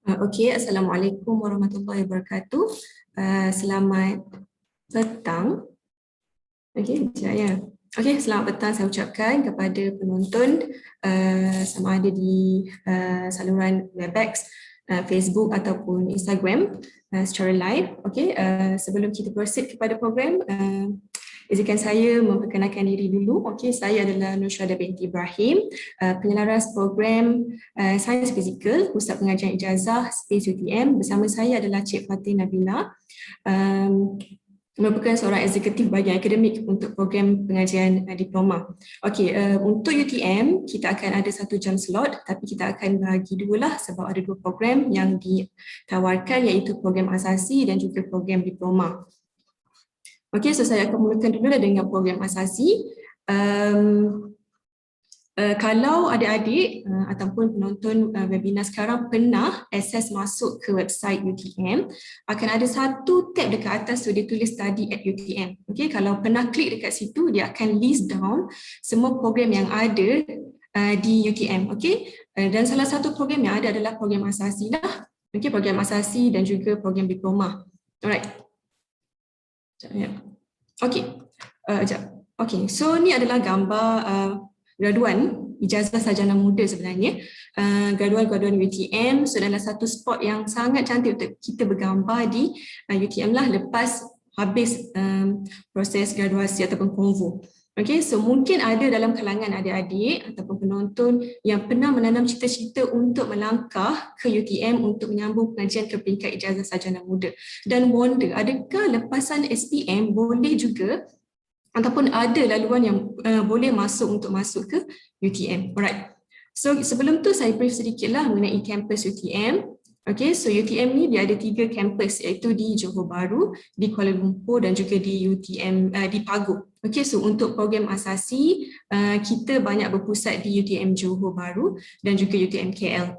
Okey, Assalamualaikum warahmatullahi wabarakatuh. Selamat petang. Okey, sekejap ya. Okey, selamat petang saya ucapkan kepada penonton sama ada di saluran Webex, Facebook ataupun Instagram secara live. Okey, sebelum kita proceed kepada program, izinkan saya memperkenalkan diri dulu. Okey, saya adalah Nursyada binti Ibrahim, penyelaras program Sains Fizikal Pusat Pengajian Ijazah Space UTM. Bersama saya adalah Cik Fatih Nabila, merupakan seorang eksekutif bahagian akademik untuk program pengajian diploma. Okey, untuk UTM kita akan ada 1 jam slot, tapi kita akan bagi dua lah sebab ada 2 program yang ditawarkan, iaitu program asasi dan juga program diploma. Okey, so saya akan mulakan dulu dengan program asasi. Kalau adik-adik ataupun penonton webinar sekarang pernah akses masuk ke website UTM, akan ada satu tab dekat atas tu dia tulis study at UTM. Okey, kalau pernah klik dekat situ, dia akan list down semua program yang ada di UTM. Okey, dan salah satu program yang ada adalah program asasi lah. Okey, program asasi dan juga program diploma. Alright. Okey. Okey, so ni adalah gambar graduan ijazah sarjana muda sebenarnya, graduan UTM. So dalam satu spot yang sangat cantik untuk kita bergambar di UTM lah lepas habis proses graduasi ataupun konvo. Okay, so mungkin ada dalam kalangan adik-adik ataupun penonton yang pernah menanam cita-cita untuk melangkah ke UTM untuk menyambung pengajian ke peringkat ijazah sarjana muda dan wonder adakah lepasan SPM boleh juga ataupun ada laluan yang boleh masuk ke UTM. Alright. So sebelum tu saya brief sedikitlah mengenai kampus UTM. Okay, so UTM ni dia ada 3 kampus, iaitu di Johor Bahru, di Kuala Lumpur dan juga di UTM di Paguh. Okay, so untuk program asasi kita banyak berpusat di UTM Johor Bahru dan juga UTM KL.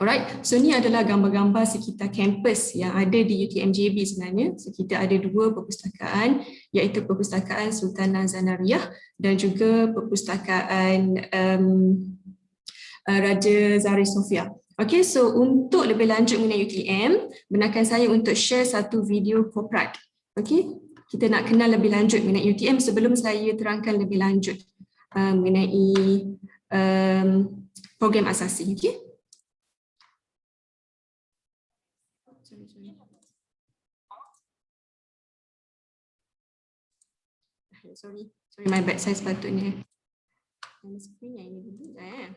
Alright, so ni adalah gambar-gambar sekitar kampus yang ada di UTM JB sebenarnya. So kita ada 2 perpustakaan, iaitu Perpustakaan Sultanah Zanariyah dan juga Perpustakaan Raja Zahri Sofia. Okay, so untuk lebih lanjut mengenai UTM, benarkan saya untuk share satu video korporat. Okay, kita nak kenal lebih lanjut mengenai UTM sebelum saya terangkan lebih lanjut mengenai program asasi. Okay. Sorry, my bad. Saya sepatutnya screen yang ini dulu dah.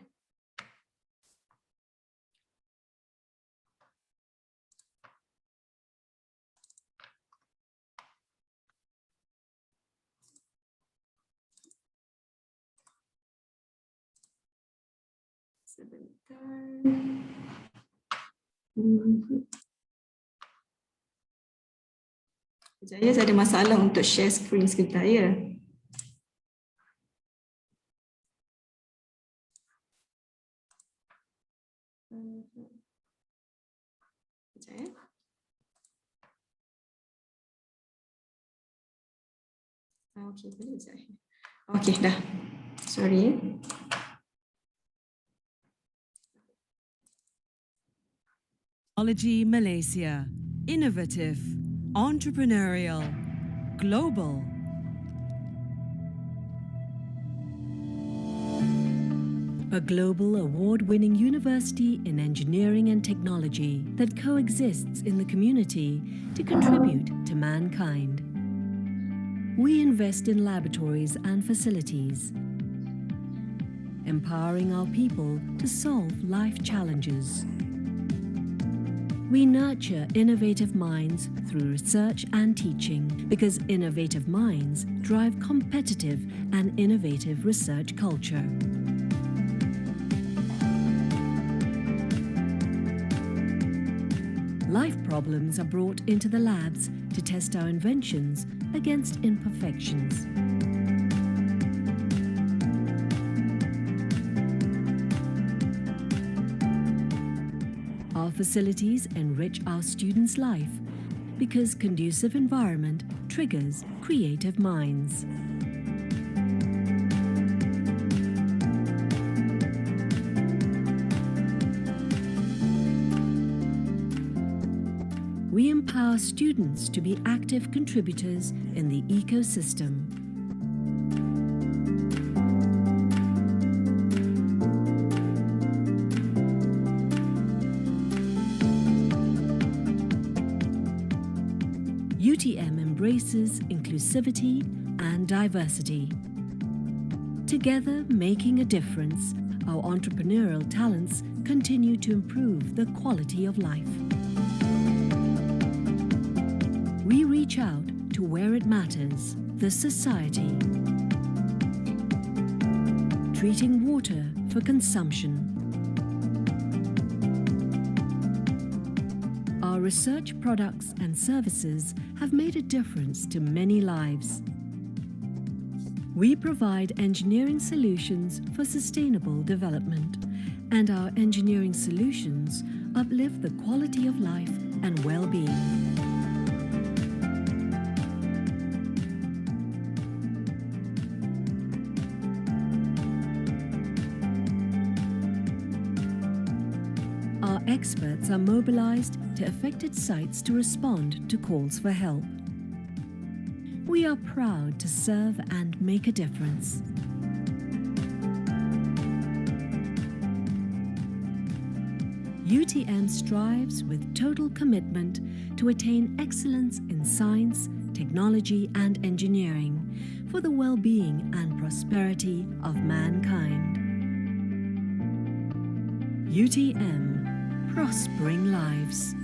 Sebentar. Saya ada masalah untuk share screen sebentar ya. Okey, boleh saya. Okey, dah. Sorry. Technology Malaysia, innovative, entrepreneurial, global. A global award-winning university in engineering and technology that coexists in the community to contribute to mankind. We invest in laboratories and facilities, empowering our people to solve life challenges. We nurture innovative minds through research and teaching because innovative minds drive competitive and innovative research culture. Life problems are brought into the labs to test our inventions against imperfections. Our facilities enrich our students' life because conducive environment triggers creative minds. we empower students to be active contributors in the ecosystem. UTM embraces inclusivity and diversity. Together, making a difference, our entrepreneurial talents continue to improve the quality of life. We reach out to where it matters, the society. Treating water for consumption. Our research products and services have made a difference to many lives. We provide engineering solutions for sustainable development, and our engineering solutions uplift the quality of life and well-being. Our experts are mobilized to affected sites to respond to calls for help. We are proud to serve and make a difference. UTM strives with total commitment to attain excellence in science, technology and engineering for the well-being and prosperity of mankind. UTM, prospering lives.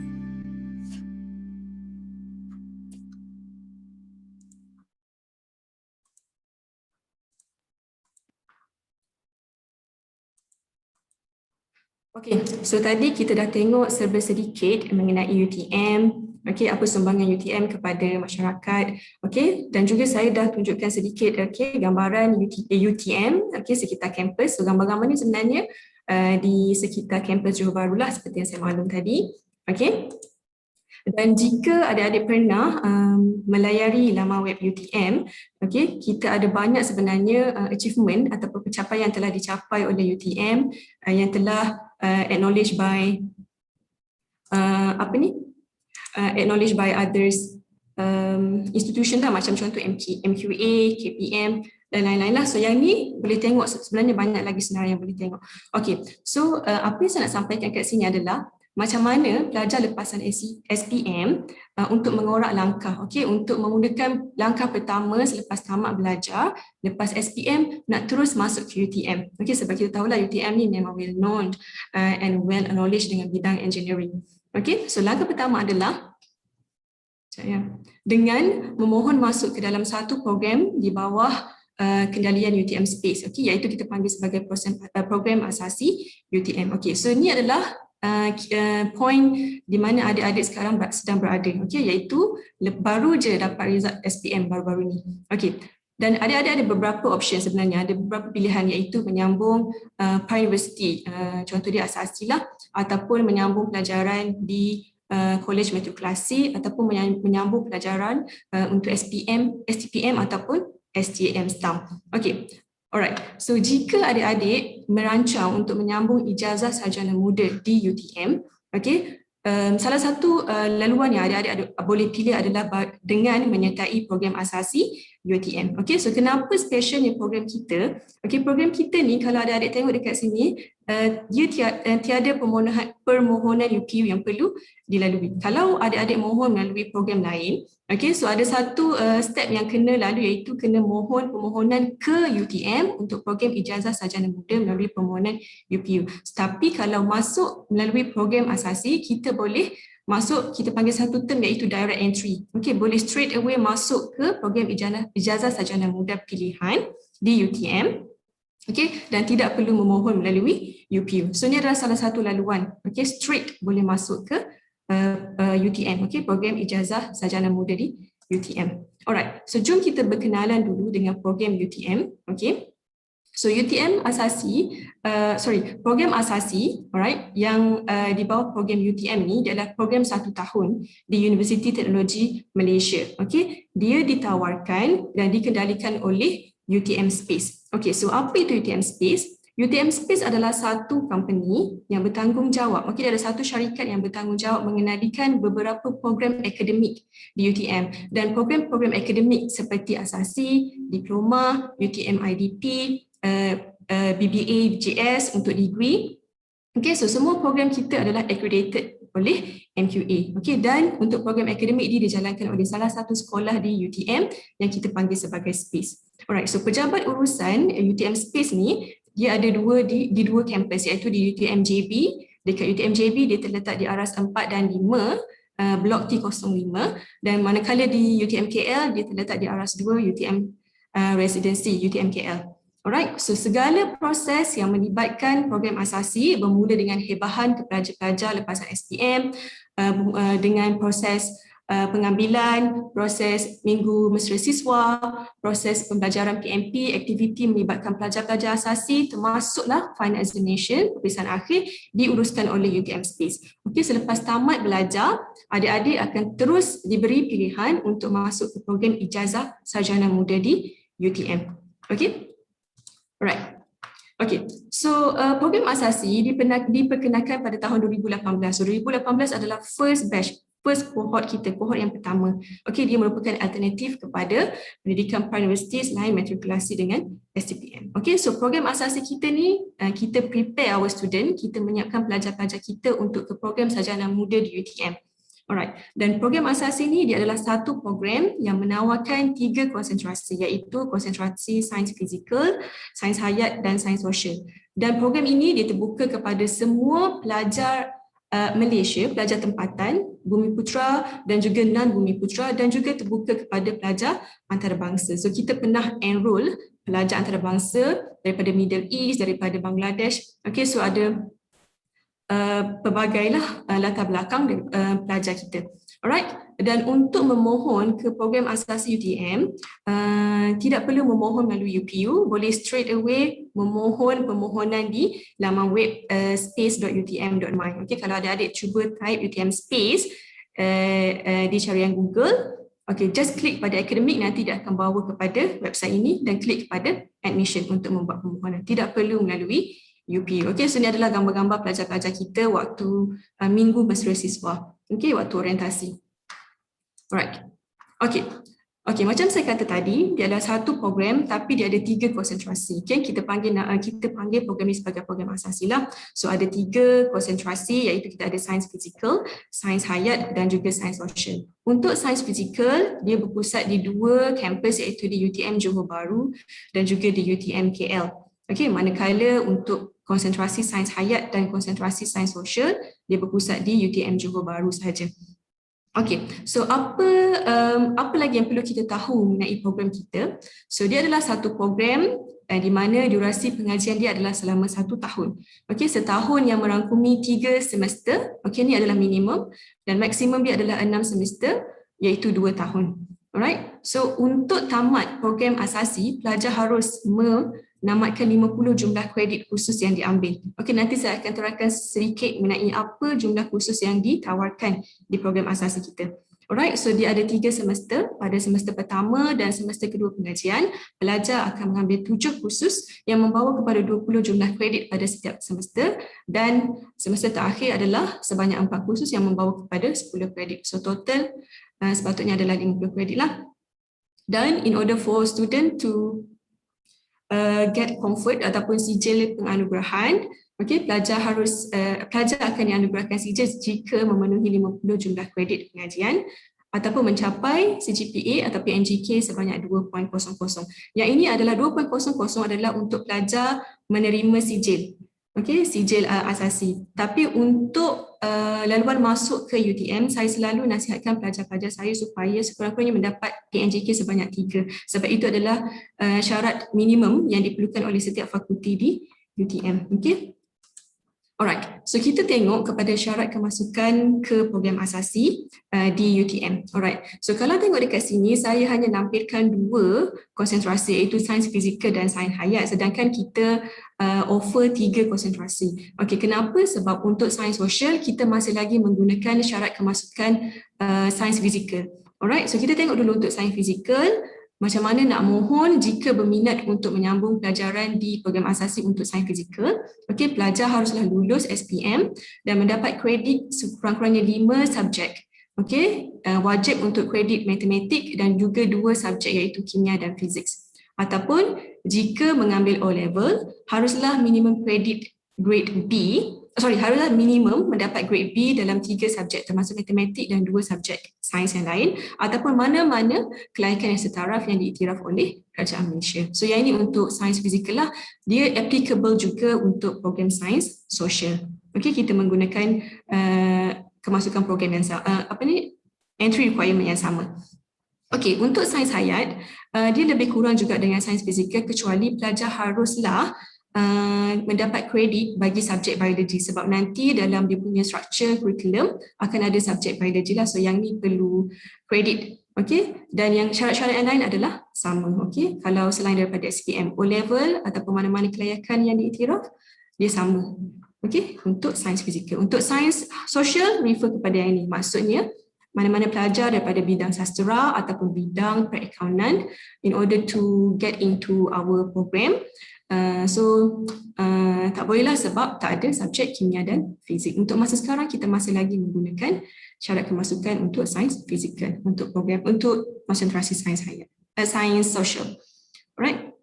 Okey, so tadi kita dah tengok serba sedikit mengenai UTM, okey, apa sumbangan UTM kepada masyarakat, okey, dan juga saya dah tunjukkan sedikit okey gambaran UTM okey sekitar kampus. So gambar-gambar ni sebenarnya di sekitar kampus Johor Bahru lah seperti yang saya maklum tadi, okey. Dan jika adik-adik pernah melayari laman web UTM, okay, kita ada banyak sebenarnya achievement ataupun pencapaian yang telah dicapai oleh UTM yang telah acknowledged by acknowledged by others institution lah, macam contoh MQA, KPM dan lain-lain lah. So yang ni boleh tengok sebenarnya banyak lagi senarai yang boleh tengok. Okay, so apa yang saya nak sampaikan kat sini adalah macam mana pelajar lepasan SPM untuk mengorak langkah, okay, untuk memudahkan langkah pertama selepas tamat belajar, lepas SPM nak terus masuk ke UTM. Okay, sebab kita tahulah UTM ni memang well known and well acknowledged dengan bidang engineering. Okay, so langkah pertama adalah dengan memohon masuk ke dalam satu program di bawah kendalian UTM Space, okay, iaitu kita panggil sebagai program asasi UTM. Okay, so ini adalah point di mana adik-adik sekarang sedang berada, okay, iaitu baru je dapat result SPM baru-baru ni. Okay, dan adik-adik ada beberapa option sebenarnya, ada beberapa pilihan iaitu menyambung pre-university, contoh dia asasi lah, ataupun menyambung pelajaran di College Matrikulasi, ataupun menyambung pelajaran untuk STPM ataupun STM STAM. Okay. Alright, so jika adik-adik merancang untuk menyambung ijazah sarjana muda di UTM, okay, salah satu laluan yang adik-adik boleh pilih adalah dengan menyertai program asasi UTM. Okay, so kenapa specialnya program kita? Okay, program kita ni kalau adik-adik tengok dekat sini, dia tiada permohonan UPU yang perlu dilalui. Kalau adik-adik mohon melalui program lain, okay, so ada satu step yang kena lalu iaitu kena mohon permohonan ke UTM untuk program ijazah sarjana muda melalui permohonan UPU. Tapi kalau masuk melalui program asasi, kita boleh masuk, kita panggil satu term iaitu direct entry. Okay, boleh straight away masuk ke program ijazah sarjana muda pilihan di UTM. Okay, dan tidak perlu memohon melalui UPU. So ini adalah salah satu laluan. Okay, straight boleh masuk ke UTM, okay, program ijazah sarjana muda di UTM. Alright, so jom kita berkenalan dulu dengan program UTM. Okay, so UTM asasi, program asasi, alright, yang di bawah program UTM ni dia adalah program 1 tahun di Universiti Teknologi Malaysia. Okay, dia ditawarkan dan dikendalikan oleh UTM Space. Okay, so apa itu UTM Space? UTM Space adalah satu company yang bertanggungjawab. Okey, dia ada satu syarikat yang bertanggungjawab mengendalikan beberapa program akademik di UTM, dan program-program akademik seperti asasi, diploma, UTM IDP, BBA, BJS untuk degree. Okey, so semua program kita adalah accredited oleh MQA. Okey, dan untuk program akademik ini dijalankan oleh salah satu sekolah di UTM yang kita panggil sebagai Space. Alright, so pejabat urusan UTM Space ni dia ada di dua kampus, iaitu di UTM JB. Dekat UTM JB dia terletak di aras 4 dan 5, blok T05, dan manakala di UTM KL dia terletak di aras 2, UTM Residency UTM KL. Alright, so segala proses yang melibatkan program asasi bermula dengan hebahan ke pelajar-pelajar lepasan SPM, dengan proses pengambilan, proses minggu mesra siswa, proses pembelajaran PMP, aktiviti melibatkan pelajar-pelajar asasi, termasuklah final examination, peperiksaan akhir diuruskan oleh UTM Space. Okey, selepas tamat belajar, adik-adik akan terus diberi pilihan untuk masuk ke program ijazah sarjana muda di UTM. Okey? Alright. Okay, so program asasi diperkenalkan pada tahun 2018. So 2018 adalah first batch, first cohort kita, cohort yang pertama. Okay, dia merupakan alternatif kepada pendidikan pre-universiti selain matrikulasi dengan STPM. Okay, so program asasi kita ni, kita prepare our student, kita menyiapkan pelajar-pelajar kita untuk ke program sarjana muda di UTM. Alright, dan program asasi ini dia adalah satu program yang menawarkan 3 konsentrasi, iaitu konsentrasi sains fizikal, sains hayat dan sains sosial. Dan program ini dia terbuka kepada semua pelajar Malaysia, pelajar tempatan, Bumiputera dan juga non-Bumiputera, dan juga terbuka kepada pelajar antarabangsa. So kita pernah enroll pelajar antarabangsa daripada Middle East, daripada Bangladesh. Okay, so ada pelbagailah latar belakang dari pelajar kita. Alright, dan untuk memohon ke program asasi UTM, tidak perlu memohon melalui UPU, boleh straight away memohon permohonan di laman web space.utm.my. Okay, kalau adik-adik cuba type UTM Space di carian Google, okay, just klik pada akademik, nanti dia akan bawa kepada website ini dan klik pada admission untuk membuat permohonan. Tidak perlu melalui UPU. Okay, so ini adalah gambar-gambar pelajar-pelajar kita waktu minggu mesra siswa. Okay, waktu orientasi. Alright. Okay. Okay, macam saya kata tadi, dia adalah satu program tapi dia ada 3 konsentrasi. Okay, kita panggil program ini sebagai program asasi lah. So ada 3 konsentrasi, iaitu kita ada sains fizikal, sains hayat dan juga sains sosial. Untuk sains fizikal, dia berpusat di 2 kampus, iaitu di UTM Johor Bahru dan juga di UTM KL. Okay, manakala untuk konsentrasi sains hayat dan konsentrasi sains sosial, dia berpusat di UTM Johor Bahru sahaja. Okay, so apa lagi yang perlu kita tahu mengenai program kita? So dia adalah satu program di mana durasi pengajian dia adalah selama 1 tahun. Okay, setahun yang merangkumi 3 semester. Okay, ini adalah minimum, dan maksimum dia adalah 6 semester, iaitu 2 tahun. Alright, so untuk tamat program asasi, pelajar harus menamatkan 50 jumlah kredit khusus yang diambil. Okey, nanti saya akan terangkan sedikit mengenai apa jumlah khusus yang ditawarkan di program asasi kita. Alright, so dia ada 3 semester. Pada semester pertama dan semester kedua pengajian, pelajar akan mengambil 7 khusus yang membawa kepada 20 jumlah kredit pada setiap semester, dan semester terakhir adalah sebanyak 4 khusus yang membawa kepada 10 kredit. So total sepatutnya adalah 50 kredit lah. Dan in order for student to get comfort ataupun sijil penganugerahan, okay, pelajar akan dianugerahkan sijil jika memenuhi 50 jumlah kredit pengajian ataupun mencapai CGPA atau PNGK sebanyak 2.00. Yang ini adalah 2.00 adalah untuk pelajar menerima sijil. Okay, sijil asasi. Tapi untuk laluan masuk ke UTM, saya selalu nasihatkan pelajar-pelajar saya supaya sekurang-kurangnya mendapat PNGK sebanyak 3. Sebab itu adalah syarat minimum yang diperlukan oleh setiap fakulti di UTM. Okay. Alright, so kita tengok kepada syarat kemasukan ke program asasi di UTM. Alright, so kalau tengok dekat sini, saya hanya nampilkan 2 konsentrasi, iaitu sains fizikal dan sains hayat, sedangkan kita offer 3 konsentrasi. Okay, kenapa? Sebab untuk sains sosial, kita masih lagi menggunakan syarat kemasukan sains fizikal. Alright, so kita tengok dulu untuk sains fizikal. macam mana nak mohon jika berminat untuk menyambung pelajaran di program asasi untuk sains fizikal. Okey, pelajar haruslah lulus SPM dan mendapat kredit sekurang-kurangnya 5 subjek. Okey, wajib untuk kredit matematik dan juga 2 subjek iaitu kimia dan fizik. Ataupun jika mengambil O-level, haruslah minimum kredit grade B, haruslah minimum mendapat grade B dalam 3 subjek termasuk matematik dan 2 subjek sains yang lain ataupun mana-mana kelaikan yang setaraf yang diiktiraf oleh Kerajaan Malaysia. So yang ini untuk sains fizikal lah, dia applicable juga untuk program sains sosial. Okey, kita menggunakan kemasukan program yang entry requirement yang sama. Okey, untuk sains hayat, dia lebih kurang juga dengan sains fizikal kecuali pelajar haruslah mendapat kredit bagi subjek biologi sebab nanti dalam dia punya structure curriculum akan ada subjek biologi lah, so yang ni perlu kredit. Okey, dan yang syarat-syarat yang lain adalah sama. Okey, kalau selain daripada SPM, O-level ataupun mana-mana kelayakan yang diiktiraf, dia sama. Okey, untuk sains fizikal. Untuk sains sosial, refer kepada yang ini. Maksudnya mana-mana pelajar daripada bidang sastera ataupun bidang perakaunan in order to get into our program. Tak bolehlah sebab tak ada subjek kimia dan fizik. Untuk masa sekarang kita masih lagi menggunakan syarat kemasukan untuk sains fizikal untuk program untuk konsentrasi sains hayat, sains sosial. Alright.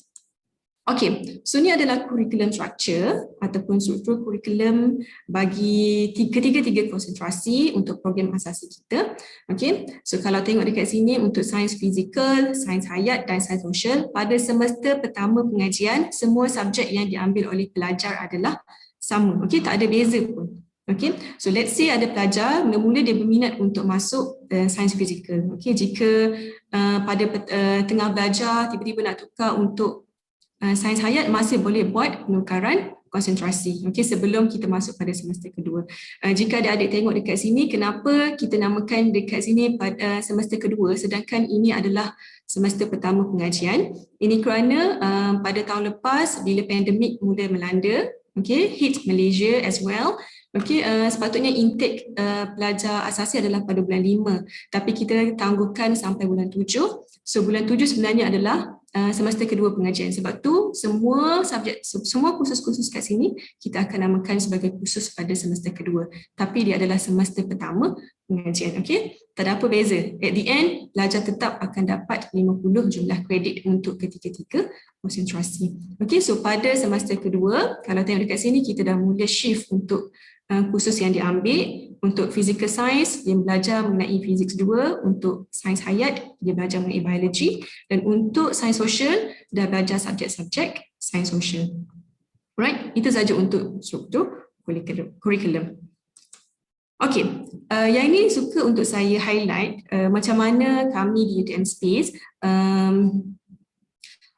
Okey, so ni adalah curriculum structure ataupun struktur curriculum bagi ketiga-tiga konsentrasi untuk program asasi kita. Okey, so kalau tengok dekat sini untuk sains fizikal, sains hayat dan sains sosial, pada semester pertama pengajian, semua subjek yang diambil oleh pelajar adalah sama. Okey, tak ada beza pun. Okey, so let's say ada pelajar mula-mula dia berminat untuk masuk sains fizikal. Okey, jika pada tengah belajar tiba-tiba nak tukar untuk sains hayat, masih boleh buat penukaran konsentrasi. Okey, sebelum kita masuk pada semester kedua. Jika adik-adik tengok dekat sini, kenapa kita namakan dekat sini pada semester kedua sedangkan ini adalah semester pertama pengajian? Ini kerana pada tahun lepas bila pandemik mula melanda, okey, hit Malaysia as well. Okey, sepatutnya intake pelajar asasi adalah pada bulan 5, tapi kita tangguhkan sampai bulan 7. So bulan 7 sebenarnya adalah semester kedua pengajian. Sebab tu semua subjek, semua kursus-kursus kat sini kita akan namakan sebagai kursus pada semester kedua. Tapi dia adalah semester pertama pengajian. Okey, tak ada apa beza. At the end, pelajar tetap akan dapat 50 jumlah kredit untuk ketiga-tiga konsentrasi. Okey, so pada semester kedua, kalau tengok dekat sini kita dah mula shift untuk kursus yang diambil. Untuk physical science, dia belajar mengenai fizik 2, untuk sains hayat, dia belajar mengenai biologi, dan untuk sains sosial, dah belajar subjek-subjek sains sosial. Right, itu saja untuk struktur curriculum. Okey, yang ini suka untuk saya highlight macam mana kami di UTM Space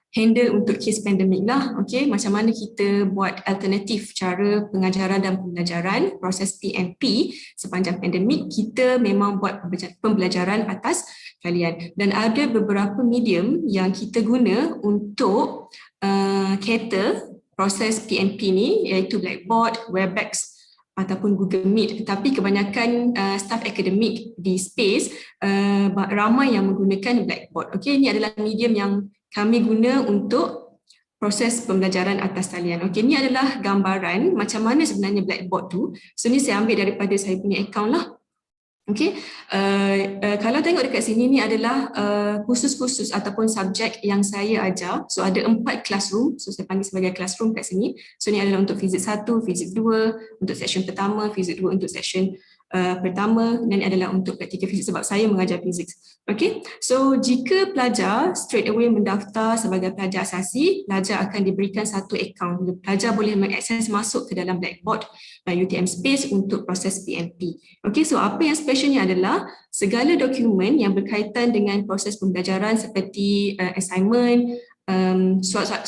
handle untuk kes pandemik lah. Okey, macam mana kita buat alternatif cara pengajaran dan pembelajaran, proses PMP sepanjang pandemik, kita memang buat pembelajaran atas talian. Dan ada beberapa medium yang kita guna untuk cater proses PMP ni, iaitu Blackboard, Webex ataupun Google Meet. Tetapi kebanyakan staf akademik di Space ramai yang menggunakan Blackboard. Okey, ini adalah medium yang kami guna untuk proses pembelajaran atas talian. Okey, ini adalah gambaran macam mana sebenarnya Blackboard tu. So ni saya ambil daripada saya punya account lah. Okey, kalau tengok dekat sini ni adalah kursus-kursus ataupun subjek yang saya ajar. So ada 4 classroom, so saya panggil sebagai classroom kat sini. So ni adalah untuk fizik 1, fizik 2, untuk section pertama, fizik 2 untuk section pertama, dan adalah untuk praktikal fizik sebab saya mengajar fizik. Okey, so jika pelajar straight away mendaftar sebagai pelajar asasi, pelajar akan diberikan satu akaun. Pelajar boleh mengakses masuk ke dalam Blackboard UTM Space untuk proses PMP. Okey, so apa yang specialnya adalah segala dokumen yang berkaitan dengan proses pembelajaran seperti assignment,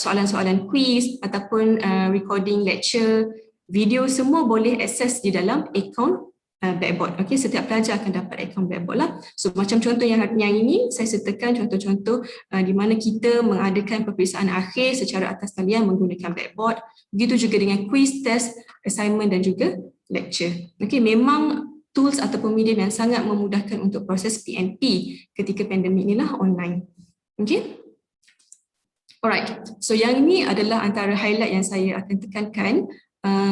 soalan-soalan quiz ataupun recording lecture, video, semua boleh akses di dalam akaun Blackboard. Okey, setiap pelajar akan dapat akaun Blackboard lah. So macam contoh yang ini, saya sertakan contoh-contoh di mana kita mengadakan peperiksaan akhir secara atas talian menggunakan Blackboard. Begitu juga dengan quiz, test, assignment dan juga lecture. Okey, memang tools ataupun medium yang sangat memudahkan untuk proses PMP ketika pandemik inilah online. Okay. Alright, so yang ini adalah antara highlight yang saya akan tekankan.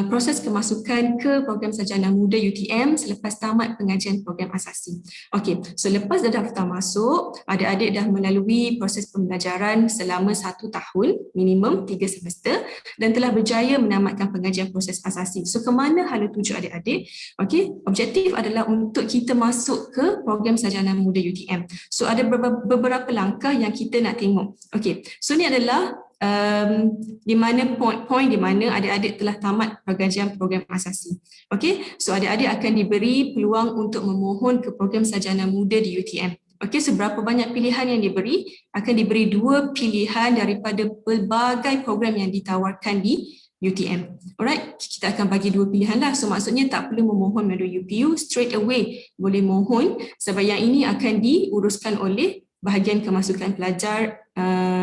Proses kemasukan ke program sarjana muda UTM selepas tamat pengajian program asasi. Okey, so lepas dah daftar masuk, adik-adik dah melalui proses pembelajaran selama 1 tahun, minimum 3 semester dan telah berjaya menamatkan pengajian proses asasi. So ke mana hala tuju adik-adik? Okey, objektif adalah untuk kita masuk ke program sarjana muda UTM. So ada beberapa langkah yang kita nak tengok. Okey, so ni adalah di mana point di mana adik-adik telah tamat pengajian program asasi. Okey, so adik-adik akan diberi peluang untuk memohon ke program sarjana muda di UTM. Okey, seberapa banyak pilihan yang diberi? Akan diberi 2 pilihan daripada pelbagai program yang ditawarkan di UTM. Alright, kita akan bagi 2 pilihan lah. So maksudnya tak perlu memohon melalui UPU, straight away boleh mohon sebab yang ini akan diuruskan oleh bahagian kemasukan pelajar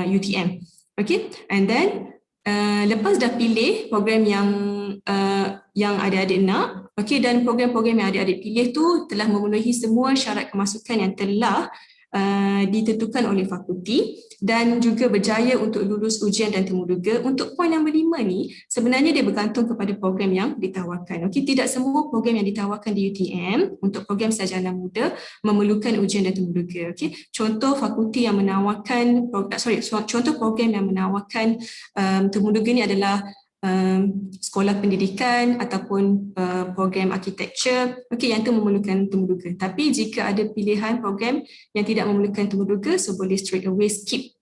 UTM. Okay, and then lepas dah pilih program yang adik-adik nak, okay, dan program-program yang adik-adik pilih tu telah memenuhi semua syarat kemasukan yang telah ditentukan oleh fakulti dan juga berjaya untuk lulus ujian dan temuduga. Untuk poin nombor 5 ni sebenarnya dia bergantung kepada program yang ditawarkan. Okey, tidak semua program yang ditawarkan di UTM untuk program sarjana muda memerlukan ujian dan temuduga. Okey, contoh fakulti yang menawarkan contoh program yang menawarkan temuduga ni adalah sekolah pendidikan ataupun program architecture, okey, yang tu memerlukan temuduga. Tapi jika ada pilihan program yang tidak memerlukan temuduga, so boleh straight away skip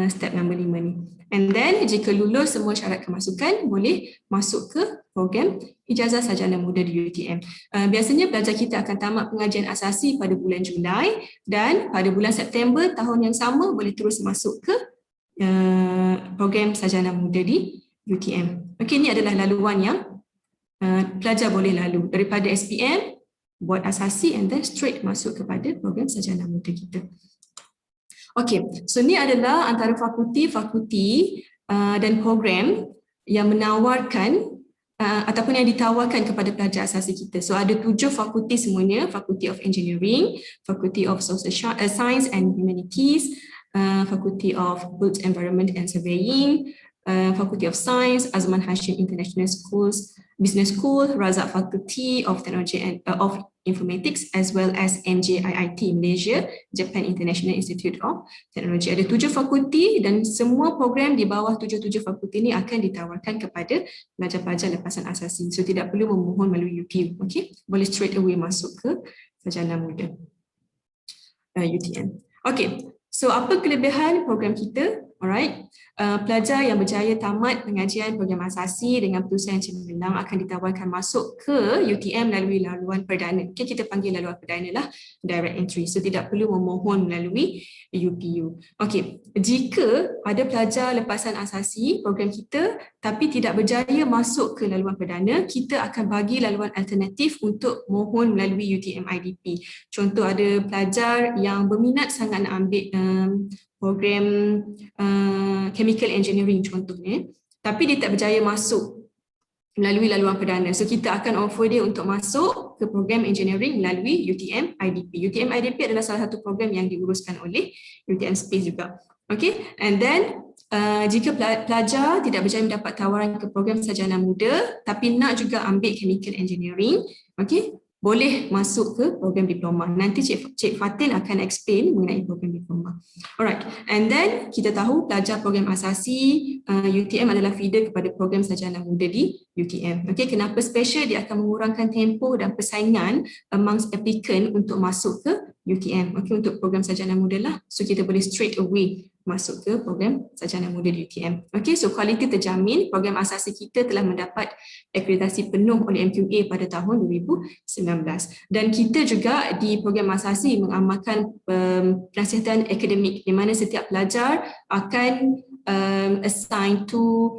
step nombor 5 ni. And then jika lulus semua syarat kemasukan, boleh masuk ke program ijazah sarjana muda di UTM. Biasanya pelajar kita akan tamat pengajian asasi pada bulan Julai dan pada bulan September tahun yang sama boleh terus masuk ke program sarjana muda di UTM. Okey, ini adalah laluan yang pelajar boleh lalu daripada SPM, buat asasi and then straight masuk kepada program sarjana muda kita. Okey, so ni adalah antara fakulti-fakulti dan program yang menawarkan ataupun yang ditawarkan kepada pelajar asasi kita. So ada 7 fakulti semuanya, Faculty of Engineering, Faculty of Social Science and Humanities, Faculty of Built Environment and Surveying, Faculty of Science, Azman Hashim International Schools, Business School, Razak Faculty of Technology and of Informatics, as well as MJIIT Malaysia, Japan International Institute of Technology. Ada 7 fakulti dan semua program di bawah 7 fakulti ini akan ditawarkan kepada pelajar-pelajar lepasan asasi. So tidak perlu memohon melalui UPU. Okay? Boleh straight away masuk ke sarjana muda UTM. Okay, so apa kelebihan program kita? Alright, pelajar yang berjaya tamat pengajian program asasi dengan putusan yang cemerlang akan ditawarkan masuk ke UTM melalui laluan perdana. Okay, kita panggil laluan perdana lah, direct entry. So tidak perlu memohon melalui UPU. Okay, jika ada pelajar lepasan asasi program kita tapi tidak berjaya masuk ke laluan perdana, kita akan bagi laluan alternatif untuk mohon melalui UTM IDP. Contoh ada pelajar yang berminat sangat nak ambil program chemical engineering contohnya, tapi dia tak berjaya masuk melalui laluan perdana. So kita akan offer dia untuk masuk ke program engineering melalui UTM IDP. UTM IDP adalah salah satu program yang diuruskan oleh UTM Space juga. Okay, and then jika pelajar tidak berjaya mendapat tawaran ke program sarjana muda tapi nak juga ambil chemical engineering, okay, boleh masuk ke program diploma. Nanti Cik Fatin akan explain mengenai program diploma. Alright, and then kita tahu pelajar program asasi UTM adalah feeder kepada program sarjana muda di UTM. Okay, kenapa special? Dia akan mengurangkan tempoh dan persaingan amongst applicant untuk masuk ke UTM. Okay, untuk program sarjana muda lah. So kita boleh straight away masuk ke program sarjana muda di UTM. Okay, so kualiti terjamin. Program asasi kita telah mendapat akreditasi penuh oleh MQA pada tahun 2019. Dan kita juga di program asasi mengamalkan penasihatan akademik di mana setiap pelajar akan assign to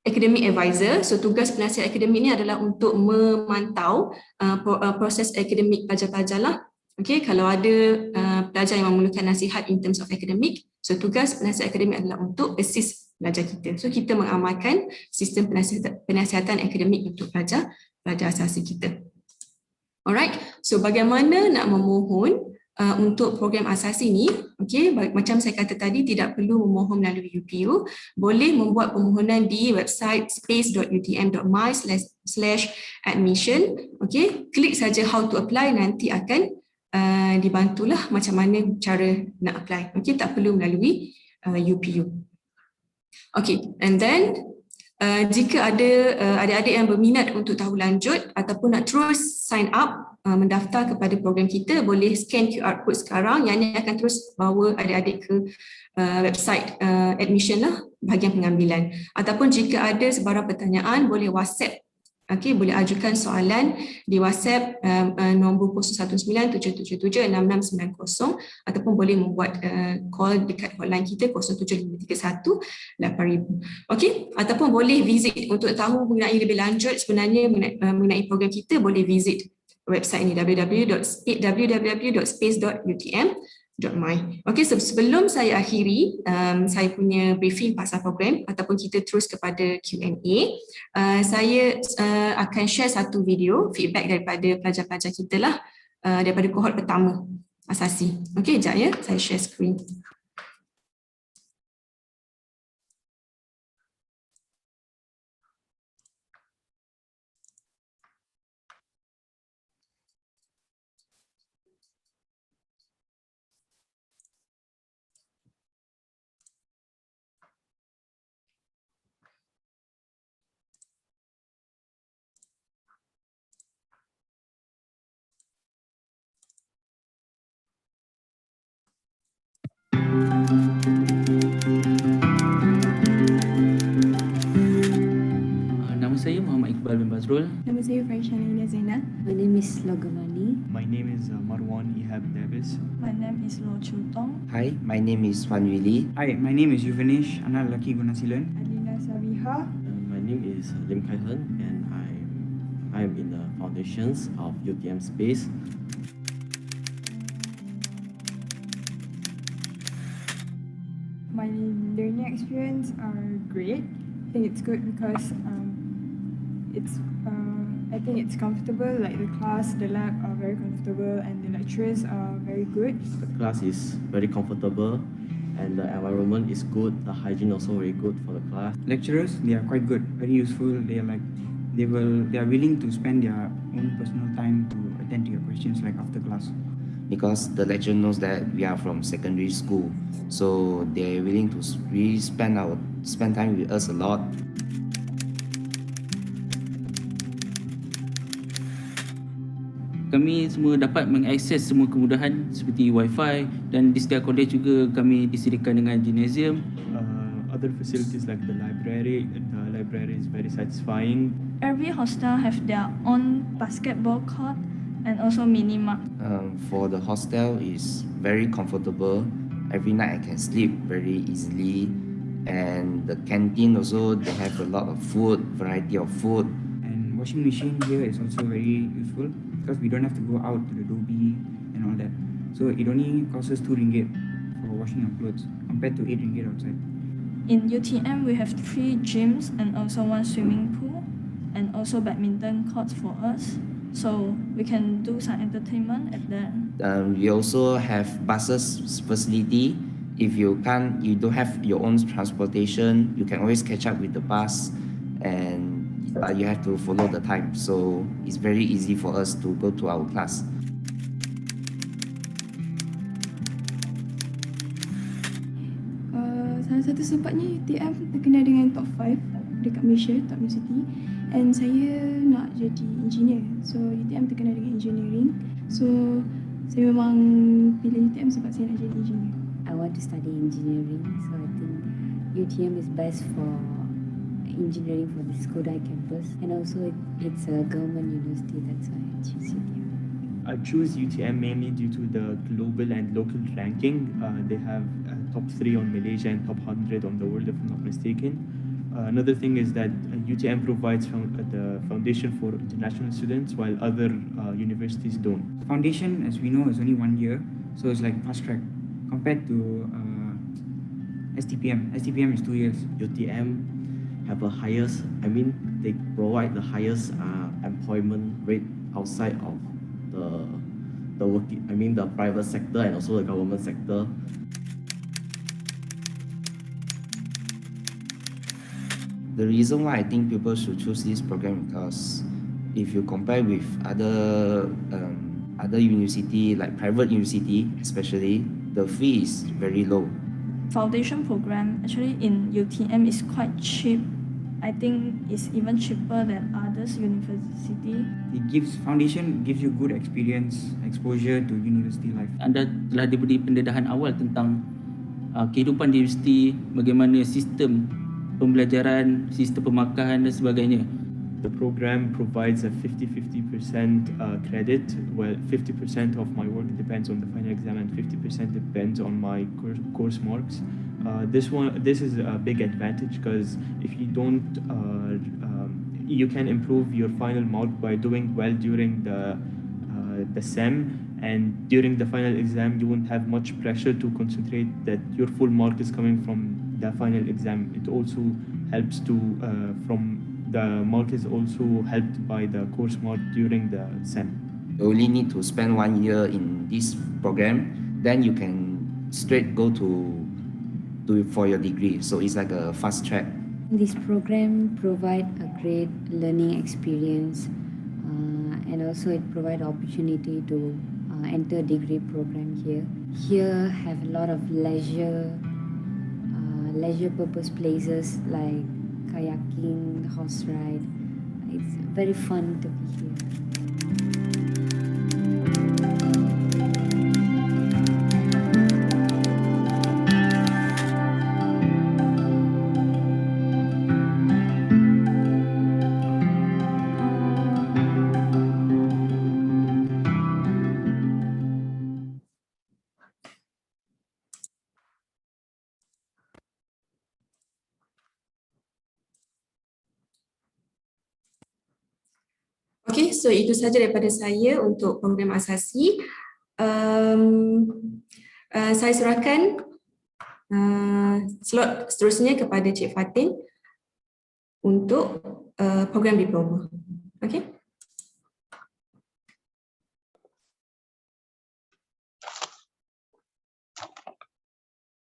academic advisor. So tugas penasihat akademik ni adalah untuk memantau proses akademik pelajar-pelajar lah. Okay, kalau ada pelajar yang memerlukan nasihat in terms of academic, so tugas penasihat akademik adalah untuk assist pelajar kita. So kita mengamalkan sistem penasihatan akademik untuk pelajar asasi kita. Alright, so bagaimana nak memohon untuk program asasi ni, okey, macam saya kata tadi, tidak perlu memohon melalui UPU, boleh membuat permohonan di website space.utm.my/admission. Okey, klik saja how to apply, nanti akan dibantulah macam mana cara nak apply. Okey, tak perlu melalui UPU. Okay, and then jika ada adik-adik yang berminat untuk tahu lanjut ataupun nak terus sign up, mendaftar kepada program kita, boleh scan QR code sekarang, yang ini akan terus bawa adik-adik ke website admission lah, bahagian pengambilan. Ataupun jika ada sebarang pertanyaan, boleh WhatsApp. Okay, boleh ajukan soalan di WhatsApp nombor 019-777-6690 ataupun boleh membuat call dekat hotline kita 07531-8000. Okay, ataupun boleh visit untuk tahu mengenai lebih lanjut sebenarnya mengenai program kita, boleh visit website ini www.space.utm.my. Okay, sebelum saya akhiri saya punya briefing pasal program ataupun kita terus kepada Q&A, saya akan share satu video feedback daripada pelajar-pelajar kita lah, daripada kohort pertama asasi. Okay, sekejap ya, saya share screen. Nama saya Muhammad Iqbal bin Bazrul. Nama saya Faishana Ina Zainal. My name is Logamani. My name is Marwan Ihab Davis. My name is Lo Chu Tong. Hi, my name is Fan Willy. Hi, my name is Yuvanish, anak lelaki Gunasilan. Alina Sabiha. My name is Lim Kai Hen and I'm in the foundations of UTM Space. My learning experience are great. I think it's good because I think it's comfortable. Like the class, the lab are very comfortable, and the lecturers are very good. The class is very comfortable and the environment is good. The hygiene also very good for the class. Lecturers, they are quite good, very useful. They are willing to spend their own personal time to attend to your questions like after class. Because the lecturer knows that we are from secondary school, so they're willing to really spend time with us a lot. Kami semua dapat mengakses semua kemudahan seperti Wi-Fi dan di setiap kolej juga kami disediakan dengan gymnasium. Other facilities like the library is very satisfying. Every hostel have their own basketball court and also mini mart. For the hostel is very comfortable. Every night I can sleep very easily, and the canteen also they have a lot of food, variety of food. And washing machine here is also very useful because we don't have to go out to the lobby and all that. So it only costs us 2 ringgit for washing our clothes compared to 8 ringgit outside. In UTM, we have 3 gyms and also 1 swimming pool and also badminton courts for us. So we can do some entertainment at that. We also have buses facility. If you don't have your own transportation, you can always catch up with the bus, but you have to follow the time. So it's very easy for us to go to our class. Salah satu sebabnya UTM terkenal dengan top 5 dekat Malaysia, top university, and saya nak jadi engineer. So UTM terkenal dengan engineering. So saya memang pilih UTM sebab saya nak jadi engineer. I want to study engineering, so I think UTM is best for engineering for the Skudai campus, and also it's a government university, that's why I choose UTM. I choose UTM mainly due to the global and local ranking. They have top 3 on Malaysia and top 100 on the world, if I'm not mistaken. Another thing is that UTM provides the foundation for international students, while other universities don't. Foundation, as we know, is only 1 year, so it's like fast track compared to STPM. STPM is 2 years. UTM have they provide the highest employment rate outside of the the private sector and also the government sector. The reason why I think people should choose this program because if you compare with other university, like private university especially, the fee is very low. Foundation program actually in UTM is quite cheap. I think it's even cheaper than others university. Foundation gives you good experience, exposure to university life. Anda telah diberi pendedahan awal tentang kehidupan di universiti, bagaimana sistem pembelajaran, sistem pemakahan dan sebagainya. The program provides a 50-50% credit. Well, 50% of my work depends on the final exam and 50% depends on my course marks. This is a big advantage because if you don't, you can improve your final mark by doing well during the SEM, and during the final exam you won't have much pressure to concentrate that your full mark is coming from the final exam. It also helps to the mark is also helped by the course mark during the SEM. You only need to spend 1 year in this program, then you can straight go to do it for your degree. So it's like a fast track. This program provide a great learning experience and also it provide opportunity to enter degree program here. Here have a lot of leisure purpose places like kayaking, horse ride. It's very fun to be here. Okay, so itu saja daripada saya untuk program asasi. Saya serahkan slot seterusnya kepada Cik Fatin untuk program diploma. Okay.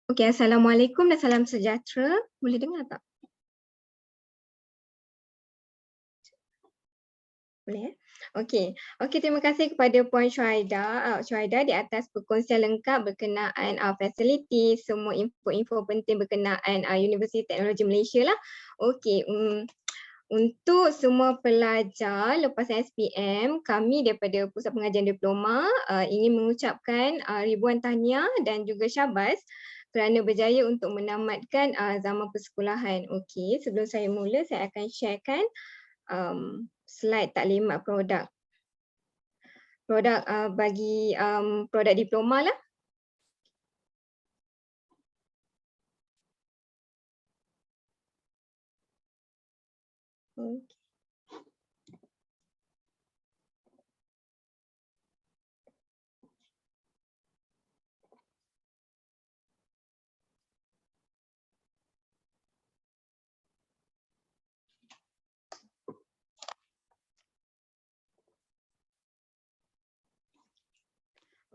Okay, Assalamualaikum dan salam sejahtera. Boleh dengar tak? Boleh? Okey. Terima kasih kepada Puan Syuhaida di atas perkongsian lengkap berkenaan fasiliti, semua info-info penting berkenaan Universiti Teknologi Malaysia lah. Okey, untuk semua pelajar lepas SPM, kami daripada Pusat Pengajian Diploma ingin mengucapkan ribuan tahniah dan juga syabas kerana berjaya untuk menamatkan zaman persekolahan. Okey, sebelum saya mula, saya akan sharekan slide taklimat produk bagi produk diploma lah.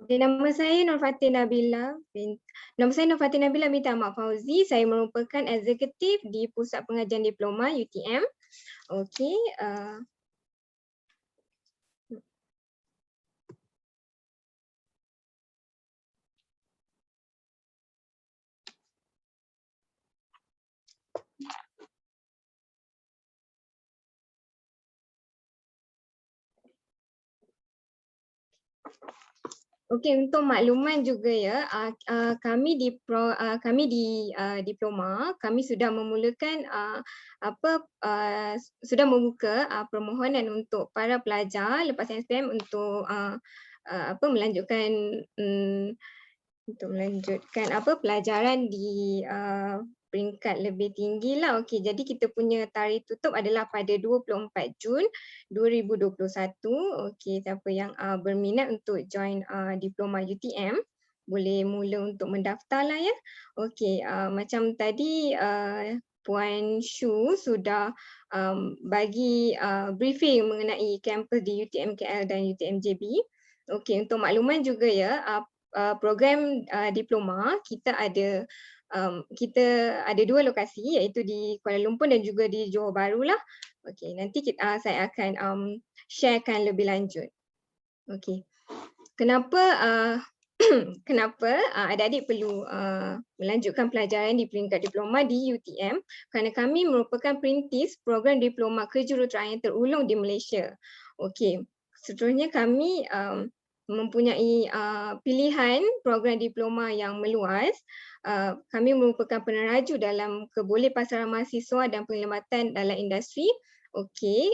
Okay. Nama saya Nur Fatin Nabila binti Ahmad Fauzi. Saya merupakan eksekutif di Pusat Pengajian Diploma UTM. Okey. Okey, untuk makluman juga ya, kami di diploma, kami sudah memulakan sudah membuka permohonan untuk para pelajar lepas SPM untuk melanjutkan pelajaran di peringkat lebih tinggi lah. Okey, jadi kita punya tarikh tutup adalah pada 24 Jun 2021. Okey, siapa yang berminat untuk join diploma UTM boleh mula untuk mendaftar lah ya. Okey, macam tadi Puan Shu sudah bagi briefing mengenai kampus di UTM KL dan UTM JB. Okey, untuk makluman juga ya, program diploma kita ada 2 lokasi, iaitu di Kuala Lumpur dan juga di Johor Bahru lah. Okey, nanti saya akan sharekan lebih lanjut. Okey. Kenapa kenapa adik-adik perlu melanjutkan pelajaran di peringkat diploma di UTM? Kerana kami merupakan perintis program diploma kejuruteraan yang terulung di Malaysia. Okey, seterusnya kami mempunyai pilihan program diploma yang meluas. Kami merupakan peneraju dalam kebolehpasaran mahasiswa dan penglibatan dalam industri. Okey,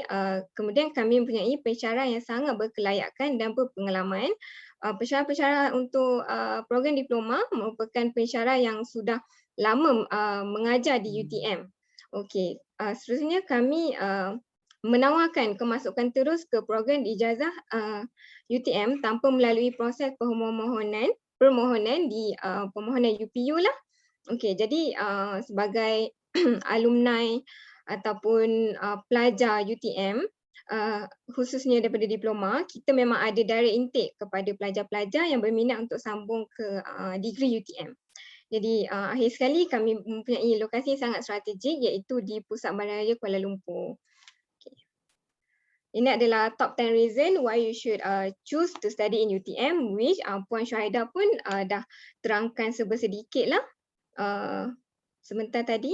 kemudian kami mempunyai pensyarah yang sangat berkelayakan dan berpengalaman. Pensyarah untuk program diploma merupakan pensyarah yang sudah lama mengajar di UTM. Okey, seterusnya kami menawarkan kemasukan terus ke program ijazah UTM tanpa melalui proses permohonan di permohonan UPU lah. Okey, jadi sebagai alumni ataupun pelajar UTM, khususnya daripada diploma, kita memang ada direct intake kepada pelajar-pelajar yang berminat untuk sambung ke degree UTM. Jadi akhir sekali kami mempunyai lokasi yang sangat strategik, iaitu di Pusat Bandaraya Kuala Lumpur. Okay. Ini adalah top 10 reason why you should choose to study in UTM, which Puan Syahida pun dah terangkan sedikit lah sebentar tadi.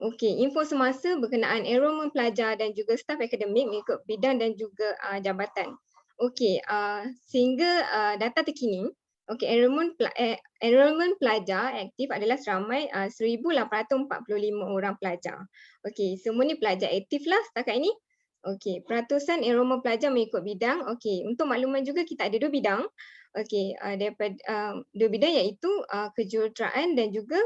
Okey, info semasa berkenaan enrolment pelajar dan juga staf akademik mengikut bidang dan juga jabatan. Okey, sehingga data terkini, okey, enrolment pelajar aktif adalah seramai 1,845 orang pelajar. Okey, semua ni pelajar aktif lah setakat ini. Okey, peratusan enrolment pelajar mengikut bidang. Okey, untuk makluman juga kita ada 2 bidang. Okey, daripada 2 bidang iaitu kejuruteraan dan juga